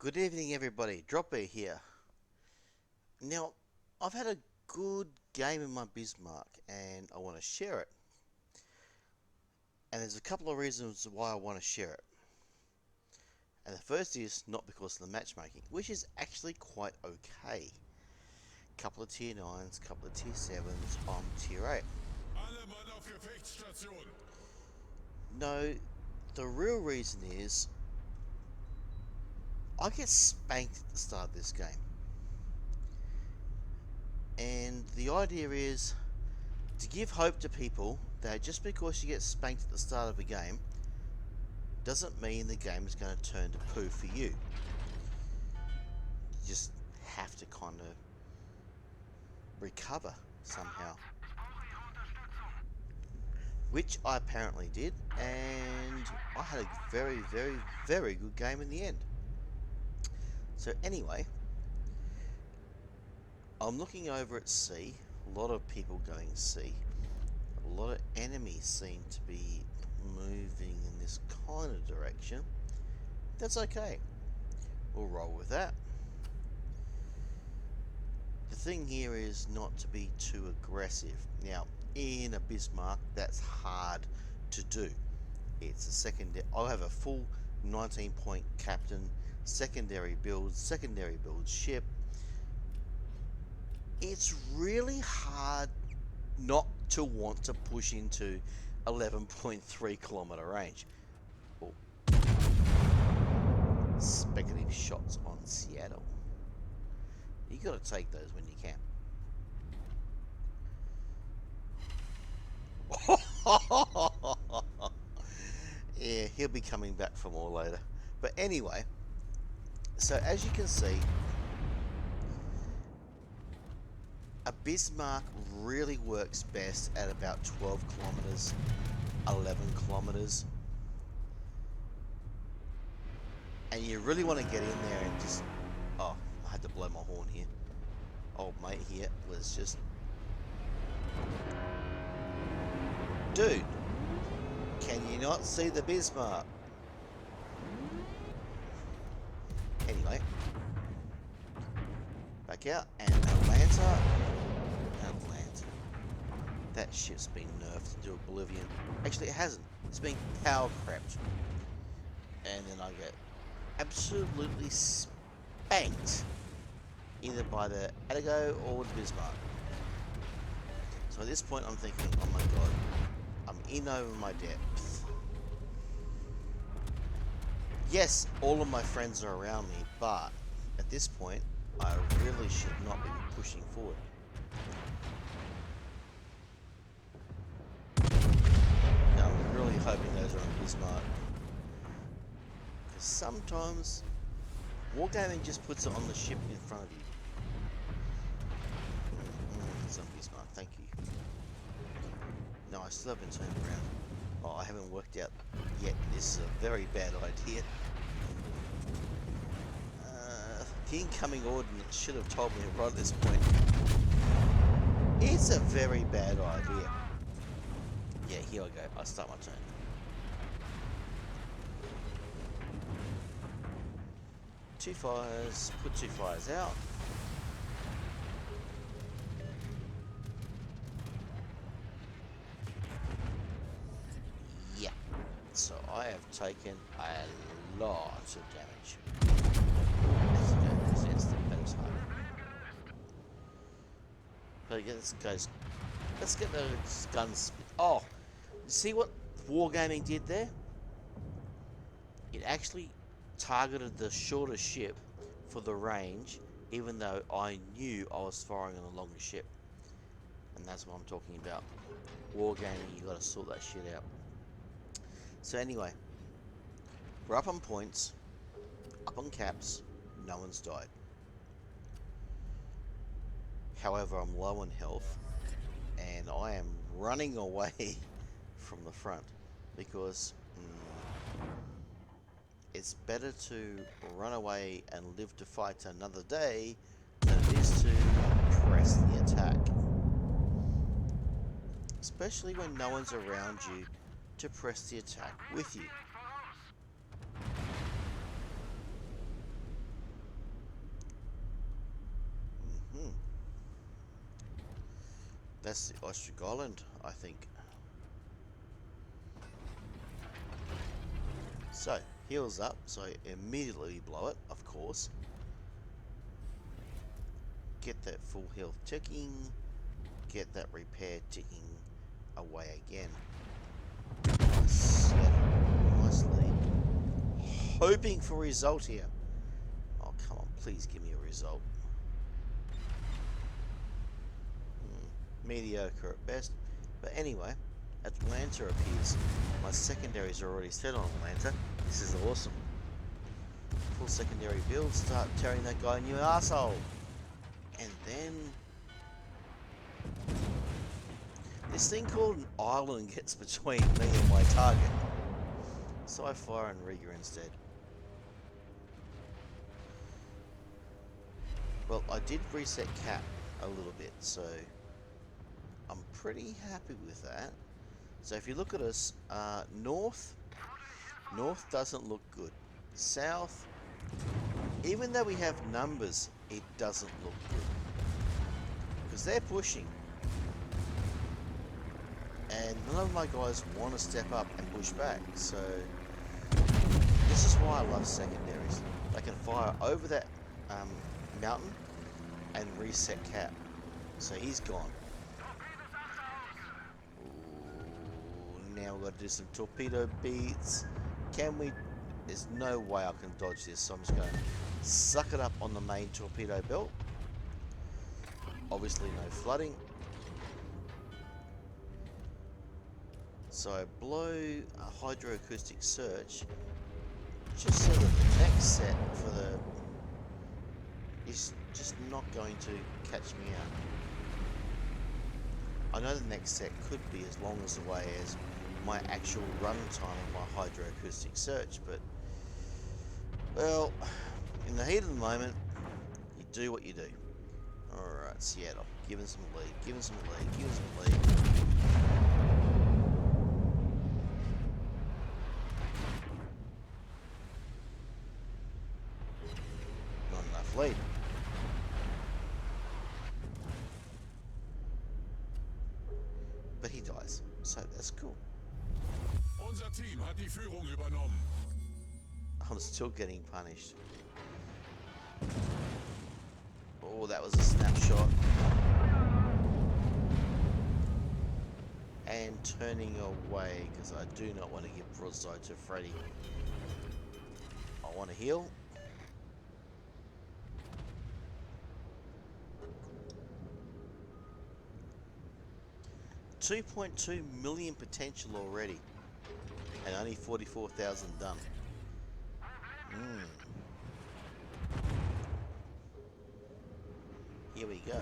Good evening, everybody. Dropper here. Now, I've had a good game in my Bismarck and I want to share it. And there's a couple of reasons why I want to share it. And the first is not because of the matchmaking, which is actually quite okay. Couple of tier 9s, couple of tier 7s on tier 8. No, the real reason is I get spanked at the start of this game. And the idea is to give hope to people that just because you get spanked at the start of a game doesn't mean the game is going to turn to poo for you. You just have to kind of recover somehow. Which I apparently did, and I had a very, very, very good game in the end. So anyway, I'm looking over at C, a lot of people going C. A lot of enemies seem to be moving in this kind of direction. That's okay. We'll roll with that. The thing here is not to be too aggressive. Now, in a Bismarck, that's hard to do. It's a secondary. I'll have a full 19-point captain, secondary build ship. It's really hard not to want to push into 11.3 kilometer range. Oh. Speculative shots on Seattle. You got to take those when you can. Yeah, he'll be coming back for more later. But anyway, so as you can see, a Bismarck really works best at about 12 kilometers, 11 kilometers. And you really want to get in there and just... Oh, I had to blow my horn here. Old mate here was just... Dude, can you not see the Bismarck? Anyway, back out, and Atlanta. That ship's been nerfed into oblivion. Actually, it hasn't. It's been power crept. And then I get absolutely spanked either by the Atago or the Bismarck. So at this point, I'm thinking, oh my god, I'm in over my depth. Yes, all of my friends are around me, but at this point, I really should not be pushing forward. Now, I'm really hoping those are on Bismarck. Because sometimes, Wargaming just puts it on the ship in front of you. It's on Bismarck, thank you. No, I still haven't turned around. Oh, I haven't worked out yet. This is a very bad idea. The incoming ordnance should have told me right at this point. It's a very bad idea. Yeah, here I go. I'll start my turn. Two fires. Put two fires out. Yeah. So I have taken a lot of damage. But let's get those guns. Oh, see what Wargaming did there? It actually targeted the shorter ship for the range, even though I knew I was firing on a longer ship. And that's what I'm talking about. Wargaming, you gotta sort that shit out. So anyway, we're up on points, up on caps, no one's died. However, I'm low on health, and I am running away from the front, because it's better to run away and live to fight another day than it is to press the attack. Especially when no one's around you to press the attack with you. That's the Ostrich Island, I think. So, heals up, so immediately blow it, of course. Get that full health ticking. Get that repair ticking away again. Nice. Nicely. Hoping for a result here. Oh, come on, please give me a result. Mediocre at best. But anyway, Atlanta appears. My secondaries are already set on Atlanta. This is awesome. Full secondary build, start tearing that guy a new arsehole. And then this thing called an island gets between me and my target. So I fire and Riga instead. Well, I did reset cap a little bit, so I'm pretty happy with that. So if you look at us, north doesn't look good. South, even though we have numbers, it doesn't look good. Because they're pushing. And none of my guys want to step up and push back. So this is why I love secondaries. They can fire over that mountain and reset cap. So he's gone. Ooh, now we've got to do some torpedo beats. Can we? There's no way I can dodge this, so I'm just going to suck it up on the main torpedo belt. Obviously no flooding. So I blow a hydroacoustic search just so that the next set for the is just not going to catch me out. I know the next set could be as long as the way as my actual run time of my hydroacoustic search, but well, in the heat of the moment, you do what you do. Alright, Seattle, give him some lead, give him some lead, give him some lead. Not enough lead. But he dies, so that's cool. Unser Team hat die Führung übernommen. I'm still getting punished. Oh, that was a snapshot. And turning away, because I do not want to give broadside to Freddy. I want to heal. $2.2 million potential already. And only 44,000 done. Here we go.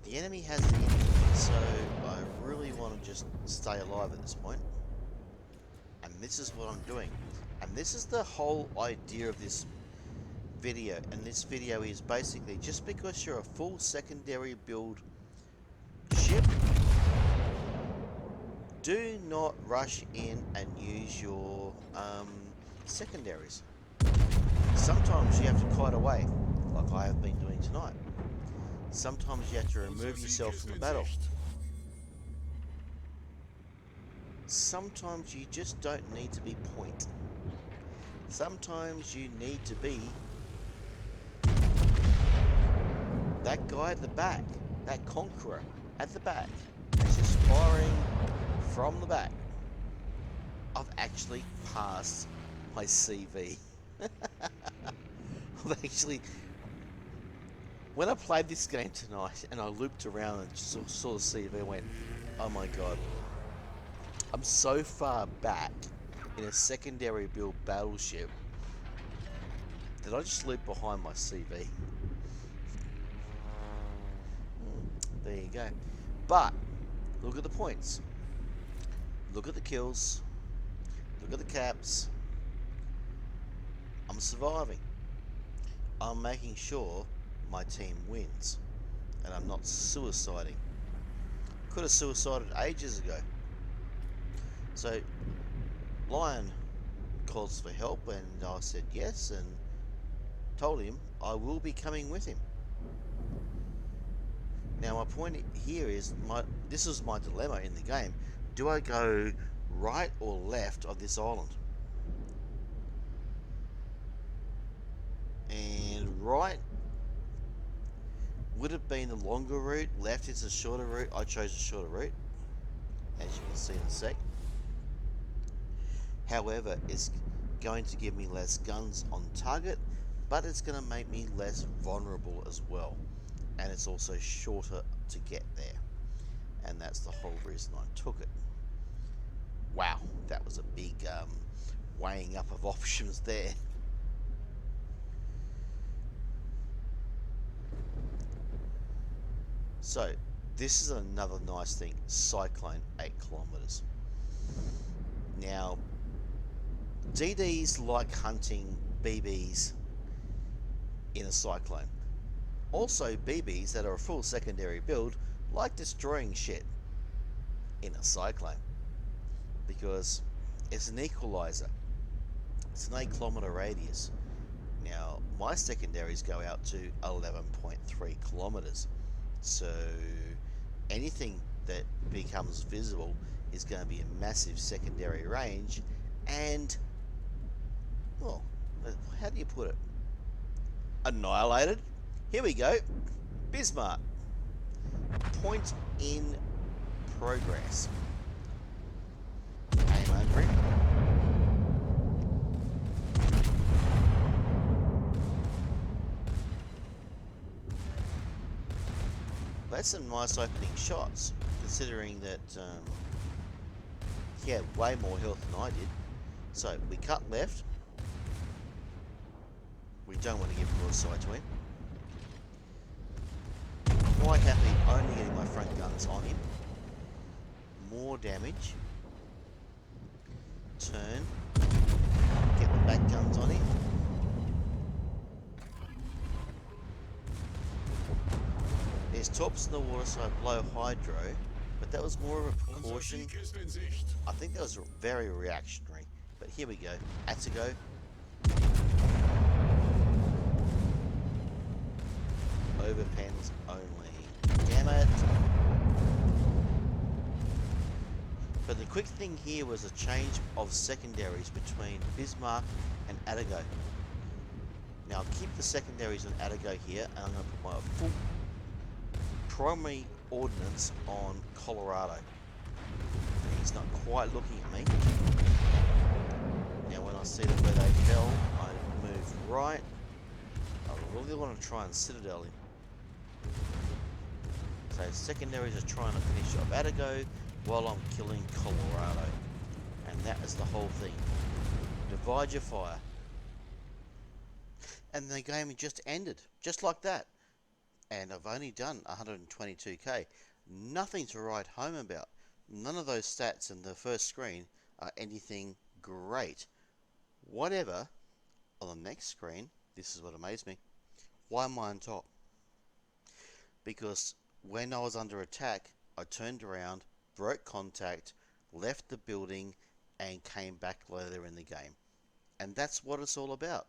The enemy has the enemy, so I really want to just stay alive at this point. And this is what I'm doing. And this is the whole idea of this video. And this video is basically just because you're a full secondary build ship, do not rush in and use your secondaries. Sometimes you have to kite away, like I have been doing tonight. Sometimes you have to remove yourself from the battle. Sometimes you just don't need to be point. Sometimes you need to be that guy at the back, that conqueror at the back, that's just firing from the back. I've actually passed my CV. I've actually, when I played this game tonight and I looped around and just saw the CV, I went, oh my god, I'm so far back in a secondary build battleship that I just looped behind my CV. There you go. But look at the points. Look at the kills. Look at the caps. I'm surviving. I'm making sure my team wins. And I'm not suiciding. Could have suicided ages ago. So, Lion calls for help and I said yes and told him I will be coming with him. Now my point here is, this is my dilemma in the game. Do I go right or left of this island? And right would have been the longer route, left is the shorter route. I chose the shorter route, as you can see in a sec. However, it's going to give me less guns on target, but it's going to make me less vulnerable as well. And it's also shorter to get there. And that's the whole reason I took it. Wow, that was a big weighing up of options there. So, this is another nice thing. Cyclone, 8 kilometers. Now, DDs like hunting BBs in a cyclone. Also, BBs that are a full secondary build like destroying shit in a cyclone, because it's an equalizer. It's an 8 kilometer radius. Now, my secondaries go out to 11.3 kilometers. So, anything that becomes visible is going to be a massive secondary range, and, well, how do you put it? Annihilated. Here we go. Bismarck. Point in progress. Aim over it. That's some nice opening shots, considering that he had way more health than I did. So we cut left. We don't want to give broadside to him. Quite happy only getting my front guns on him. More damage. Turn. Get the back guns on him. There's torps in the water, so I blow hydro, but that was more of a precaution. I think that was very reactionary, but here we go. Attigo. Overpens only. Damn it. But the quick thing here was a change of secondaries between Bismarck and Attigo. Now I'll keep the secondaries on Attigo here, and I'm going to put my full primary ordnance on Colorado. He's not quite looking at me. Now when I see that where they fell, I move right. I really want to try and citadel him. So secondaries are trying to finish off Attigo while I'm killing Colorado. And that is the whole thing. Divide your fire. And the game just ended, just like that. And I've only done 122k. Nothing to write home about. None of those stats in the first screen are anything great. Whatever, on the next screen, this is what amazed me. Why am I on top? Because when I was under attack, I turned around, broke contact, left the building, and came back later in the game. And that's what it's all about.